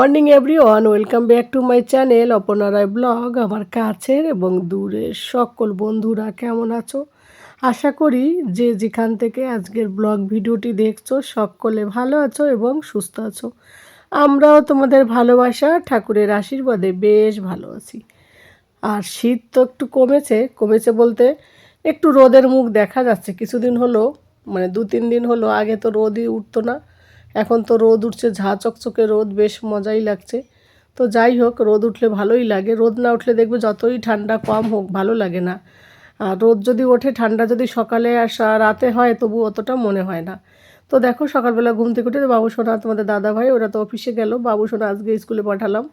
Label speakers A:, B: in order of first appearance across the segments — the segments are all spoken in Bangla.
A: Morning everyone, welcome back to my channel Aparna Roy blog. আমার কাছের এবং দূরের সকল বন্ধুরা কেমন আছো? আশা করি যে যেখান থেকে আজকের ব্লগ ভিডিওটি দেখছো সকলে ভালো আছো এবং সুস্থ আছো। আমরাও তোমাদের ভালোবাসা ঠাকুরের আশীর্বাদে বেশ ভালো আছি। আর শীত তো একটু কমেছে, কমেছে বলতে একটু রোদের মুখ দেখা যাচ্ছে কিছুদিন হলো, মানে 2-3 দিন হলো। আগে তো রোদই উঠতো না, এখন তো রোদ উঠছে, ঝাঁ চকচকে রোদ, বেশ মজাই লাগছে। তো যাই হোক, রোদ উঠলে ভালোই লাগে, রোদ না উঠলে দেখবে যতই ঠান্ডা কম হোক ভালো লাগে না। আর রোদ যদি ওঠে, ঠান্ডা যদি সকালে আর রাতে হয় তবু অতটা মনে হয় না। তো দেখো, সকালবেলা ঘুম থেকে উঠে বাবু সোনা, তোমাদের দাদা ভাই ওরা তো অফিসে গেল, বাবু সোনা আজকে স্কুলে পাঠালাম।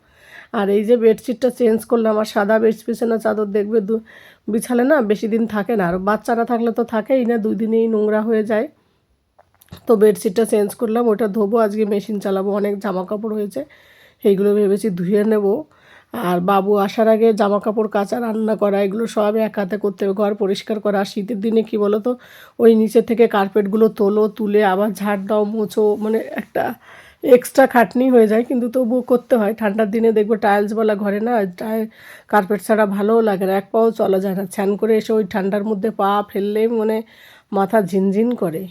A: আর এই যে বেডশিটটা চেঞ্জ করলাম, আর সাদা বিছানা চাদর দেখবে বিছালে না বেশি দিন থাকে না, আর বাচ্চারা থাকলে তো থাকেই না, 2 দিনেই নোংরা হয়ে যায়। তো বেডশিটটা চেঞ্জ করলাম, ওটা ধোবো, আজকে মেশিন চালাবো, অনেক জামা কাপড় হয়েছে, এইগুলো ভেবেছি ধুয়ে নেব। আর বাবু আসার আগে জামা কাপড় কাচা, রান্না করা, এগুলো সব এক হাতে করতে হবে। ঘর পরিষ্কার করা, আর শীতের দিনে কি বলো তো, ওই নিচে থেকে কার্পেটগুলো তোলো, তুলে আবার ঝাড় দাও, মোছো, মানে একটা এক্সট্রা খাটনি হয়ে যায়, কিন্তু তবুও করতে হয়। ঠান্ডার দিনে দেখবো টাইলসওয়ালা ঘরে না, কার্পেট ছাড়া ভালোও লাগে না, এক পাও চলা যায় না। স্নান করে এসে ওই ঠান্ডার মধ্যে পা ফেললেই মানে মাথা ঝিনঝিন করে।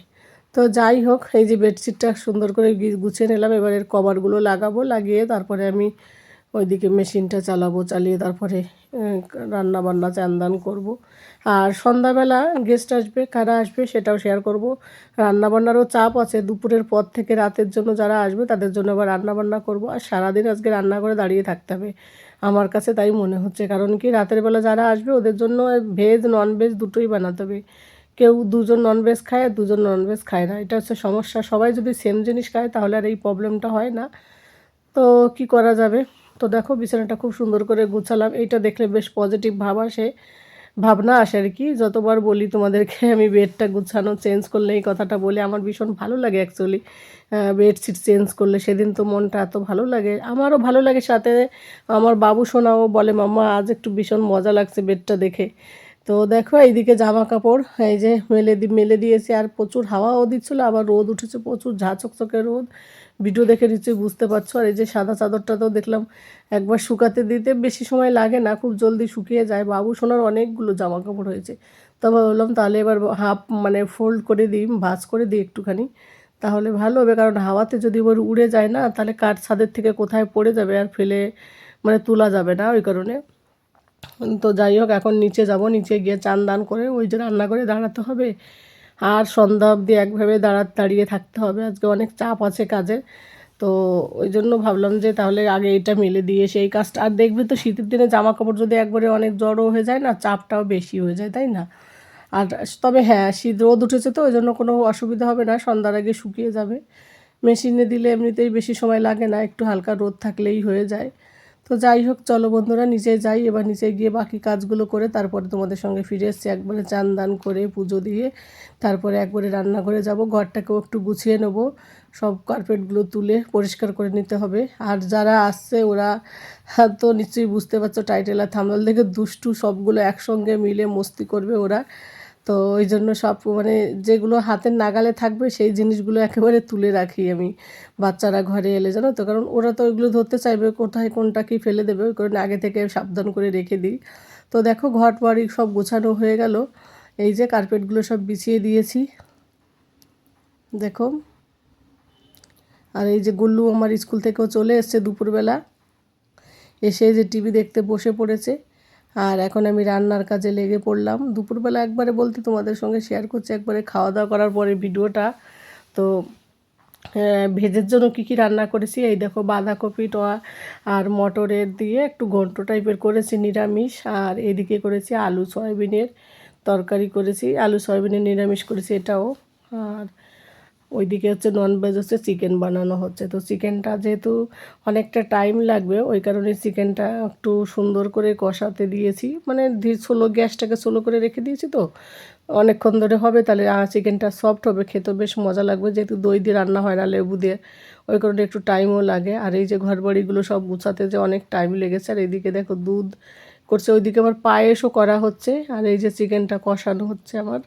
A: তো যাই হোক, এই যে বেডশিটটা সুন্দর করে গুছিয়ে নিলাম, এবার এর কভারগুলো লাগাবো, লাগিয়ে তারপরে আমি ওইদিকে মেশিনটা চালাবো, চালিয়ে তারপরে রান্না বান্না চান দান করবো। আর সন্ধ্যাবেলা গেস্ট আসবে, কারা আসবে সেটাও শেয়ার করব। রান্নাবান্নারও চাপ আছে, দুপুরের পর থেকে রাতের জন্য যারা আসবে তাদের জন্য আবার রান্নাবান্না করব। আর সারাদিন আজকে রান্না করে দাঁড়িয়ে থাকতে হবে আমার কাছে, তাই মনে হচ্ছে। কারণ কি, রাতের বেলা যারা আসবে ওদের জন্য ভেজ ননভেজ দুটোই বানাতে হবে। কেউ দুজন ননভেজ খায় আর দুজন ননভেজ খায় না, এটা হচ্ছে সমস্যা। সবাই যদি সেম জিনিস খায় তাহলে আর এই প্রবলেমটা হয় না। তো কি করা যাবে। তো দেখো, বিছানাটা খুব সুন্দর করে গুছালাম, এইটা দেখলে বেশ পজিটিভ ভাবনা আসে আর কি। যতবার বলি তোমাদেরকে আমি বেডটা গুছানো চেঞ্জ করলে এই কথাটা বলি, আমার ভীষণ ভালো লাগে অ্যাকচুয়ালি বেডশিট চেঞ্জ করলে। সেদিন তো মনটা এত ভালো লাগে, আমারও ভালো লাগে, সাথে আমার বাবু সোনাও বলে মাম্মা আজ একটু ভীষণ মজা লাগছে বেডটা দেখে। তো দেখো, এইদিকে জামা কাপড় এই যে মেলে দিয়েছি, আর প্রচুর হাওয়াও দিচ্ছিলো, আবার রোদ উঠেছে, প্রচুর ঝাঁ চকচকে রোদ। ভিডিও দেখে নিশ্চয়ই বুঝতে পারছো। আর এই যে সাদা চাদরটা তো দেখলাম একবার শুকাতে দিতে বেশি সময় লাগে না, খুব জলদি শুকিয়ে যায়। বাবু সোনার অনেকগুলো জামা কাপড় হয়েছে, তবে বললাম তাহলে এবার হাফ মানে ফোল্ড করে দিই, ভাঁজ করে দিই একটুখানি, তাহলে ভালো হবে। কারণ হাওয়াতে যদি এবার উড়ে যায় না, তাহলে কাঠ ছাদের থেকে কোথায় পড়ে যাবে, আর ফেলে মানে তোলা যাবে না, ওই কারণে। তো যাই হোক, এখন নিচে যাব, নিচে গিয়ে চান দান করে ওই যে রান্না করে দাঁড়াতে হবে। আর সন্ধ্যা অবধি একভাবে দাঁড়িয়ে থাকতে হবে, আজকে অনেক চাপ আছে কাজে। তো ওই জন্য ভাবলাম যে তাহলে আগে এটা মেলে দিয়ে সেই কাজটা। আর দেখবে তো শীতের দিনে জামা কাপড় যদি একবারে অনেক জড়ো হয়ে যায় না, চাপটাও বেশি হয়ে যায়, তাই না? আর তবে হ্যাঁ, শীত রোদ উঠেছে তো ওই জন্য কোনো অসুবিধা হবে না, সন্ধ্যার আগে শুকিয়ে যাবে। মেশিনে দিলে এমনিতেই বেশি সময় লাগে না, একটু হালকা রোদ থাকলেই হয়ে যায়। তো যাই হোক, চলো বন্ধুরা নিচে যাই, এবার নিচে গিয়ে বাকি কাজগুলো করে তারপরে তোমাদের সঙ্গে ফিরে এসছি। একবারে চান দান করে পুজো দিয়ে তারপরে একবারে রান্নাঘরে যাব, ঘরটাকেও একটু গুছিয়ে নেবো, সব কার্পেটগুলো তুলে পরিষ্কার করে নিতে হবে। আর যারা আসছে ওরা তো নিশ্চয়ই বুঝতে পারছো, টাইটেল আর থাম্বনেল দেখে দুষ্টু, সবগুলো একসঙ্গে মিলে মস্তি করবে ওরা। তো ওই জন্য সব মানে যেগুলো হাতের নাগালে থাকবে সেই জিনিসগুলো একেবারে তুলে রাখি আমি বাচ্চারা ঘরে এলে, জানো তো। কারণ ওরা তো ওইগুলো ধরতে চাইবে, কোথায় কোনটা কি ফেলে দেবে, ওই কারণে আগে থেকে সাবধান করে রেখে দিই। তো দেখো, ঘর বাড়ি সব গোছানো হয়ে গেল, এই যে কার্পেটগুলো সব বিছিয়ে দিয়েছি দেখো। আর এই যে গুল্লু আমার স্কুল থেকেও চলে এসছে দুপুরবেলা, এসে যে টিভি দেখতে বসে পড়েছে। আর এখন আমি রান্নার কাজে লেগে পড়লাম। দুপুরবেলা একবারে বলতে তোমাদের সঙ্গে শেয়ার করছি, একবারে খাওয়া দাওয়া করার পরে ভিডিওটা। তো ভেজের জন্য কী কী রান্না করেছি এই দেখো, বাঁধাকপি আর মটরের দিয়ে একটু ঘন্ট টাইপের করেছি নিরামিষ। আর এদিকে করেছি আলু সয়াবিনের তরকারি করেছি, আলু সয়াবিনের নিরামিষ করেছি এটাও। আর ওইদিকে হচ্ছে ননভেজ, হচ্ছে চিকেন বানানো হচ্ছে। তো চিকেনটা যেহেতু অনেকটা টাইম লাগবে, ওই কারণে চিকেনটা একটু সুন্দর করে কষাতে দিয়েছি, মানে গ্যাসটাকে স্লো করে রেখে দিয়েছি। তো অনেকক্ষণ ধরে হবে, তাহলে চিকেনটা সফট হবে, খেতে বেশ মজা লাগবে, যেহেতু দই দিয়ে রান্না হয় না, লেবু দিয়ে, ওই কারণে একটু টাইমও লাগে। আর এই যে ঘরবাড়িগুলো সব গুছাতে যে অনেক টাইম লেগেছে। আর এইদিকে দেখো দুধ করছে, ওইদিকে আবার পায়েসও করা হচ্ছে, আর এই যে চিকেনটা কষানো হচ্ছে আমার।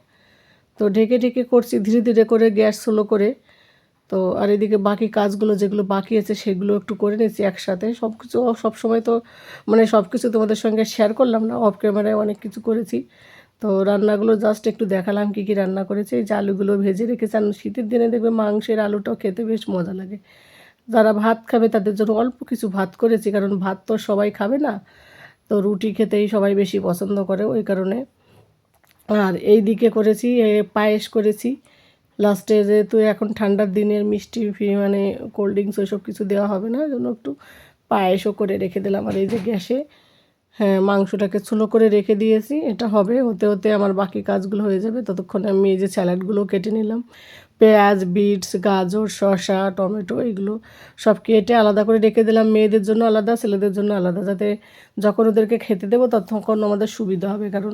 A: তো ঢেকে ঢেকে করছি ধীরে ধীরে করে, গ্যাস স্লো করে। তো আর এদিকে বাকি কাজগুলো যেগুলো বাকি আছে সেগুলো একটু করে নিয়েছি একসাথে। সব কিছু সবসময় তো মানে সব কিছু তোমাদের সঙ্গে শেয়ার করলাম না, অফ ক্যামেরায় অনেক কিছু করেছি। তো রান্নাগুলো জাস্ট একটু দেখালাম কী কী রান্না করেছি। এই যে আলুগুলো ভেজে রেখেছি, আর শীতের দিনে দেখবে মাংসের আলুটাও খেতে বেশ মজা লাগে। যারা ভাত খাবে তাদের জন্য অল্প কিছু ভাত করেছি, কারণ ভাত তো সবাই খাবে না, তো রুটি খেতেই সবাই বেশি পছন্দ করে ওই কারণে। আর এই দিকে করেছি পায়েস করেছি লাস্টে, যেহেতু এখন ঠান্ডার দিনের মিষ্টি মানে কোল্ড ড্রিঙ্কস ওইসব কিছু দেওয়া হবে না, ওই জন্য একটু পায়েসও করে রেখে দিলাম। আর এই যে গ্যাসে হ্যাঁ মাংসটাকে ছোলো করে রেখে দিয়েছি, এটা হবে হতে হতে আমার বাকি কাজগুলো হয়ে যাবে। ততক্ষণে আমি এই যে স্যালাডগুলো কেটে নিলাম, পেঁয়াজ, বিটস, গাজর, শসা, টমেটো এগুলো সব কেটে আলাদা করে রেখে দিলাম, মেয়েদের জন্য আলাদা, ছেলেদের জন্য আলাদা, যাতে যখন ওদেরকে খেতে দেবো ততক্ষণ আমাদের সুবিধা হবে। কারণ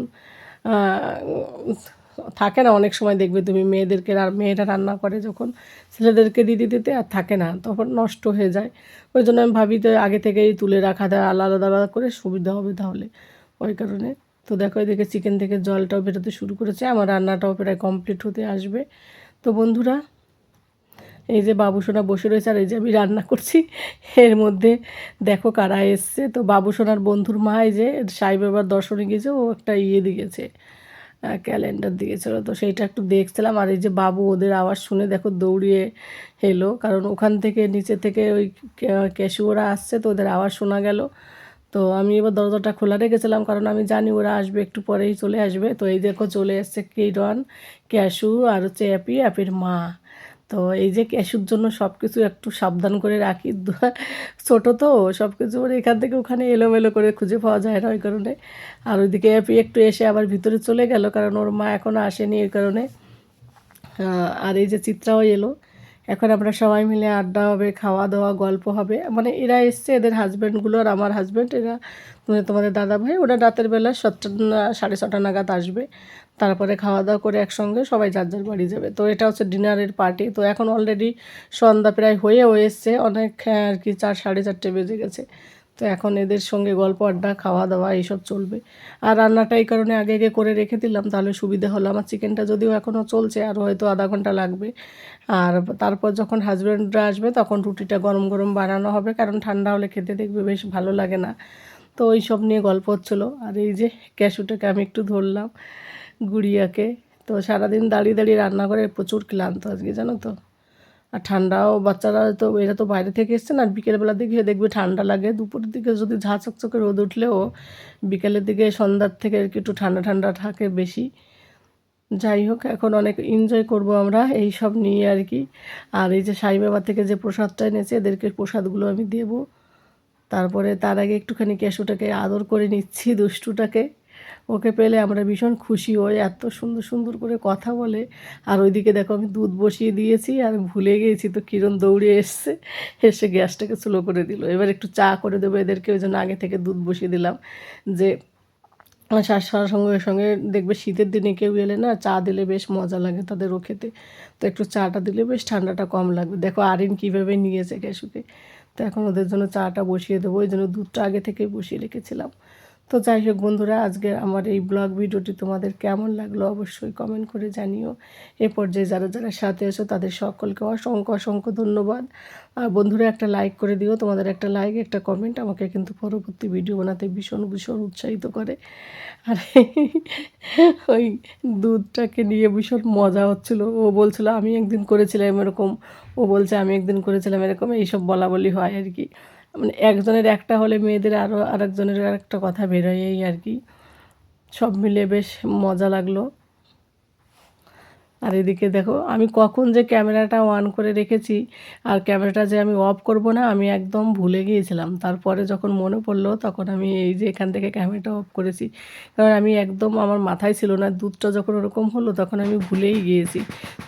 A: থাকে না অনেক সময় দেখবে তুমি মেয়েদেরকে, আর মেয়েরা রান্না করে যখন ছেলেদেরকে দিতে দিতে আর থাকে না, তখন নষ্ট হয়ে যায়। ওই জন্য আমি ভাবি তো আগে থেকেই তুলে রাখা দেয় আলাদা আলাদা করে, সুবিধা হবে তাহলে, ওই কারণে। তো দেখো এদিকে চিকেন থেকে জলটাও বেরোতে শুরু করেছে, আমার রান্নাটাও প্রায় কমপ্লিট হতে আসবে। তো বন্ধুরা এই যে বাবুসোনা বসে রয়েছে, আর এই যে আমি রান্না করছি, এর মধ্যে দেখো কারা এসছে। তো বাবুসোনার বন্ধুর মা এই যে সাই বাবার দর্শনে গিয়েছে, ও একটা দিয়েছে, ক্যালেন্ডার দিয়েছিল, তো সেইটা একটু দেখছিলাম। আর এই যে বাবু ওদের আওয়াজ শুনে দেখো দৌড়িয়ে এলো, কারণ ওখান থেকে নিচে থেকে ওই ক্যাশিওরা আসছে, তো ওদের আওয়াজ শোনা গেল। তো আমি এবার দরজাটা খোলা রেখেছিলাম, কারণ আমি জানি ওরা আসবে, একটু পরেই চলে আসবে। তো এই দেখো চলে এসছে কিরণ, ক্যাশু আর হচ্ছে অ্যাপির মা। তো এই যে ক্যাশুর জন্য সব কিছু একটু সাবধান করে রাখি, ছোটো তো সব কিছু মানে এখান থেকে ওখানে এলোমেলো করে খুঁজে পাওয়া যায় না, ওই কারণে। আর ওইদিকে অ্যাপি একটু এসে আবার ভিতরে চলে গেল, কারণ ওর মা এখনও আসেনি এই কারণে। আর এই যে চিত্রাও এলো, এখন আমরা সবাই মিলে আড্ডা হবে, খাওয়া দাওয়া, গল্প হবে। মানে এরা এসছে, এদের হাজব্যান্ডগুলো আর আমার হাজব্যান্ড, এরা তোমাদের দাদা ভাই, ওরা রাতের বেলা 6টা 6:30 নাগাদ আসবে। তারপরে খাওয়া দাওয়া করে একসঙ্গে সবাই যার যার বাড়ি যাবে। তো এটা হচ্ছে ডিনারের পার্টি। তো এখন অলরেডি সন্ধ্যা প্রায় হয়েও এসছে, অনেক আর কি 4 সাড়ে 4টে বেজে গেছে। তো এখন এদের সঙ্গে গল্প আড্ডা খাওয়া দাওয়া এইসব চলবে। আর রান্নাটা এই কারণে আগে আগে করে রেখে দিলাম, তাহলে সুবিধা হলো। আমার চিকেনটা যদিও এখনও চলছে, আর হয়তো আধা ঘন্টা লাগবে। আর তারপর যখন হাজব্যান্ডরা আসবে তখন রুটিটা গরম গরম বানানো হবে, কারণ ঠান্ডা হলে খেতে দেখবে বেশ ভালো লাগে না। তো ওই সব নিয়ে গল্প হচ্ছিলো। আর এই যে ক্যাশুটাকে আমি একটু ধরলাম, গুড়িয়াকে। তো সারাদিন দাঁড়িয়ে দাঁড়িয়ে রান্না করে প্রচুর ক্লান্ত আজকে, জানো তো। আর ঠান্ডাও, বাচ্চারা তো এরা তো বাইরে থেকে এসছে না, বিকেলবেলার দিকে দেখবে ঠান্ডা লাগে। দুপুরের দিকে যদি ঝাঁ চকচকে রোদ উঠলেও বিকেলের দিকে সন্ধ্যার থেকে আর কি একটু ঠান্ডা ঠান্ডা থাকে বেশি। যাই হোক, এখন অনেক এনজয় করব আমরা এই সব নিয়ে আর কি। আর এই যে সাই বাবা থেকে যে প্রসাদটা এনেছে, এদেরকে প্রসাদগুলো আমি দেব। তারপরে তার আগে একটুখানি ক্যাশুটাকে আদর করে নিচ্ছি, দুষ্টুটাকে। ওকে পেলে আমরা ভীষণ খুশি হই, এত সুন্দর সুন্দর করে কথা বলে। আর ওইদিকে দেখো আমি দুধ বসিয়ে দিয়েছি, আর ভুলে গিয়েছি, তো কিরণ দৌড়ে এসছে, এসে গ্যাসটাকে স্লো করে দিল। এবার একটু চা করে দেবো এদেরকে, ওই জন্য আগে থেকে দুধ বসিয়ে দিলাম। যে সারার সঙ্গে সঙ্গে দেখবে শীতের দিনে কেউ এলে না চা দিলে বেশ মজা লাগে তাদেরও খেতে। তো একটু চাটা দিলে বেশ ঠান্ডাটা কম লাগবে। দেখো আরিন কীভাবে নিয়েছে ক্যাশুকে। তো এখন ওদের জন্য চাটা বসিয়ে দেবো, ওই জন্য দুধটা আগে থেকেই বসিয়ে রেখেছিলাম। তো যাই হোক বন্ধুরা, আজকে আমার এই ব্লগ ভিডিওটি তোমাদের কেমন লাগলো অবশ্যই কমেন্ট করে জানিও। এ পর্যায়ে যারা যারা সাথে এসো তাদের সকলকে অসংখ্য অসংখ্য ধন্যবাদ। আর বন্ধুরা একটা লাইক করে দিও, তোমাদের একটা লাইক একটা কমেন্ট আমাকে কিন্তু পরবর্তী ভিডিও বানাতে ভীষণ ভীষণ উৎসাহিত করে। আর ওই দুধটাকে নিয়ে ভীষণ মজা হচ্ছিলো, ও বলছিল আমি একদিন করেছিলাম এরকম, ও বলছে আমি একদিন করেছিলাম এরকম, এইসব বলা বলি হয় আর কি। মানে একজনের একটা হলে মেয়েদের আরও আরেকজনের আরেকটা কথা বেরোয়, এই আর কি। সব মিলে বেশ মজা লাগলো। আর এদিকে দেখো আমি কখন যে ক্যামেরাটা অন করে রেখেছি, আর ক্যামেরাটা যে আমি অফ করব না আমি একদম ভুলে গিয়েছিলাম। তারপরে যখন মনে পড়লো তখন আমি এই যে এখান থেকে ক্যামেরাটা অফ করেছি, কারণ আমি একদম আমার মাথায় ছিল না। দুধটা যখন ওরকম হলো তখন আমি ভুলেই গিয়েছি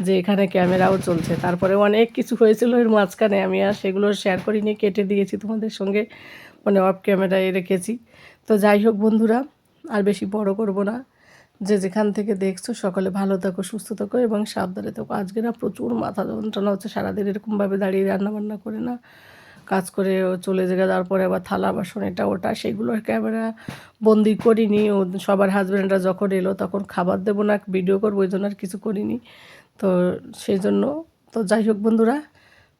A: যে এখানে ক্যামেরাও চলছে। তারপরে অনেক কিছু হয়েছিল এর মাঝখানে, আমি আর সেগুলো শেয়ার করিনি, কেটে দিয়েছি তোমাদের সঙ্গে, মানে অফ ক্যামেরায় রেখেছি। তো যাই হোক বন্ধুরা, আর বেশি বড় করব না। যে যেখান থেকে দেখছো সকলে ভালো থাকো, সুস্থ থাকো এবং সাবধানে থাকো। আজকে না প্রচুর মাথা যন্ত্রণা হচ্ছে, সারাদিন এরকমভাবে দাঁড়িয়ে রান্নাবান্না করে না কাজ করে চলে যাওয়ার পরে আবার থালা বাসন এটা ওটা, সেগুলো ক্যামেরা বন্দি করিনি। ও সবার হাজব্যান্ডরা যখন এলো তখন খাবার দেবো না ভিডিও করবো, ওই জন্য আর কিছু করিনি। তো সেই জন্য, তো যাই হোক বন্ধুরা,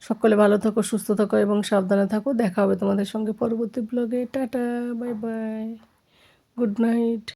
A: সকলে ভালো থাকো, সুস্থ থাকো এবং সাবধানে থাকো। দেখা হবে তোমাদের সঙ্গে পরবর্তী ব্লগে। Tata, bye bye, good night.